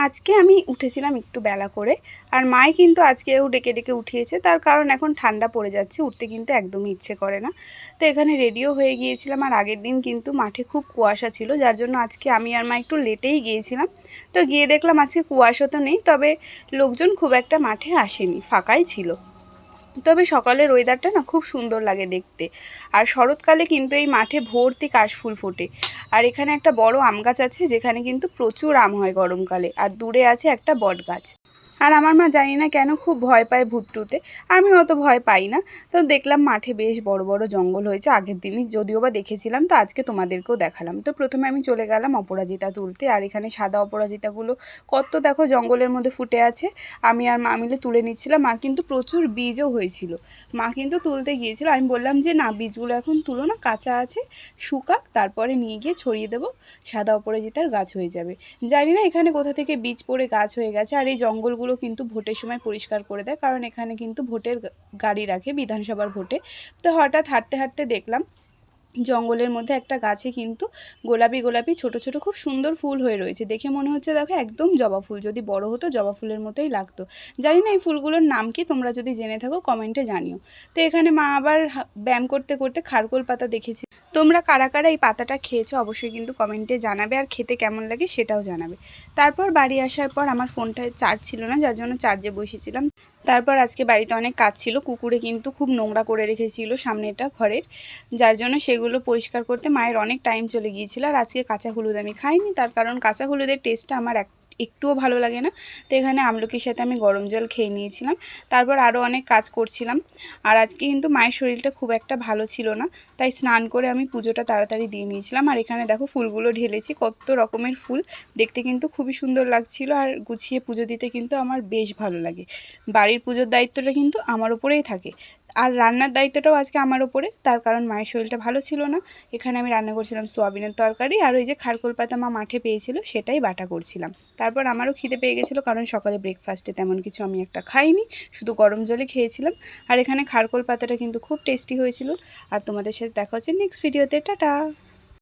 আজকে আমি উঠেছিলাম একটু বেলা করে, আর মাই কিন্তু আজকেও ডেকে ডেকে উঠিয়েছে। তার কারণ এখন ঠান্ডা পড়ে যাচ্ছে, উঠতে কিন্তু একদমই ইচ্ছে করে না। তো এখানে রেডিও হয়ে গিয়েছিলাম, আর আগের দিন কিন্তু মাঠে খুব কুয়াশা ছিল, যার জন্য আজকে আমি আর মা একটু লেটেই গিয়েছিলাম। তো গিয়ে দেখলাম আজকে কুয়াশা তো নেই, তবে লোকজন খুব একটা মাঠে আসেনি, ফাঁকাই ছিল। তবে সকালের ওয়েদারটা না খুব সুন্দর লাগে দেখতে। আর শরৎকালে কিন্তু এই মাঠে ভর্তি কাশফুল ফোটে। আর এখানে একটা বড় আম গাছ আছে, যেখানে কিন্তু প্রচুর আম হয় গরমকালে। আর দূরে আছে একটা বট গাছ। আর আমার মা জানি না কেন খুব ভয় পায় ভূতটুতে। আমি অত ভয় পাই না। তো দেখলাম মাঠে বেশ বড় বড় জঙ্গল হয়েছে, আগের দিনই যদিও বা দেখেছিলাম, তো আজকে তোমাদেরকেও দেখালাম। তো প্রথমে আমি চলে গেলাম অপরাজিতা তুলতে। আর এখানে সাদা অপরাজিতাগুলো কত দেখো জঙ্গলের মধ্যে ফুটে আছে। আমি আর মা মিলে তুলে নিচ্ছিলাম, আর কিন্তু প্রচুর বীজও হয়েছিল। মা কিন্তু তুলতে গিয়েছিল, আমি বললাম যে না, বীজগুলো এখন তুলো না, কাঁচা আছে, শুকাক, তারপরে নিয়ে গিয়ে ছড়িয়ে দেবো, সাদা অপরাজিতার গাছ হয়ে যাবে। জানি না এখানে কোথা থেকে বীজ পড়ে গাছ হয়ে গেছে। আর এই জঙ্গলগুলো কিন্তু ভোটের সময় পরিষ্কার করে দেয়, কারণ এখানে কিন্তু ভোটের গাড়ি রাখে, বিধানসভার ভোটে। তো হঠাৎ হাঁটতে হাঁটতে দেখলাম জঙ্গলের মধ্যে একটা গাছে কিন্তু গোলাপি গোলাপি ছোট ছোট খুব সুন্দর ফুল হয়ে রয়েছে। দেখে মনে হচ্ছে দেখো একদম জবা ফুল, যদি বড় হতো জবা ফুলের মতোই লাগতো। জানি না এই ফুলগুলোর নাম কি, তোমরা যদি জেনে থাকো কমেন্টে জানিও। তো এখানে মা আবার ব্যায়াম করতে করতে খারকোল পাতা দেখেছি। তোমরা কারা কারা এই পাতাটা খেয়েছো অবশ্যই কিন্তু কমেন্টে জানাবে, আর খেতে কেমন লাগে সেটাও জানাবে। তারপর বাড়ি আসার পর আমার ফোনটায় চার্জ ছিল না, যার জন্য চার্জে বসেছিলাম। তারপর আজকে বাড়িতে অনেক কাজ ছিল, কুকুরে কিন্তু খুব নোংরা করে রেখেছিল সামনেটা ঘরের, যার জন্য সেগুলো পরিষ্কার করতে মায়ের অনেক টাইম চলে গিয়েছিল। আর আজকে কাঁচা হলুদ আমি খাইনি, তার কারণ কাঁচা হলুদের টেস্টটা আমার একটুও ভালো লাগে না। তো এখানে আমলকির সাথে আমি গরম জল খেয়ে নিয়েছিলাম। তারপর আরও অনেক কাজ করছিলাম। আর আজকে কিন্তু মায়ের শরীরটা খুব একটা ভালো ছিল না, তাই স্নান করে আমি পুজোটা তাড়াতাড়ি দিয়ে নিয়েছিলাম। আর এখানে দেখো ফুলগুলো ঢেলেছি, কত রকমের ফুল, দেখতে কিন্তু খুবই সুন্দর লাগছিল। আর গুছিয়ে পুজো দিতে কিন্তু আমার বেশ ভালো লাগে। বাড়ির পুজোর দায়িত্বটা কিন্তু আমার ওপরেই থাকে, আর রান্নার দায়িত্বটাও আজকে আমার ওপরে, তার কারণ মায়ের শরীরটা ভালো ছিল না। এখানে আমি রান্না করছিলাম সোয়াবিনের তরকারি, আর ওই যে খারকোল পাতা মা মাঠে পেয়েছিল সেটাই বাটা করছিলাম। তারপর আমারও খিদে পেয়ে গেছিলো, কারণ সকালে ব্রেকফাস্টে তেমন কিছু আমি একটা খাইনি, শুধু গরম জলে খেয়েছিলাম। আর এখানে খারকোল পাতাটা কিন্তু খুব টেস্টি হয়েছিল। আর তোমাদের সাথে দেখা হচ্ছে নেক্সট ভিডিওতে, টাটা।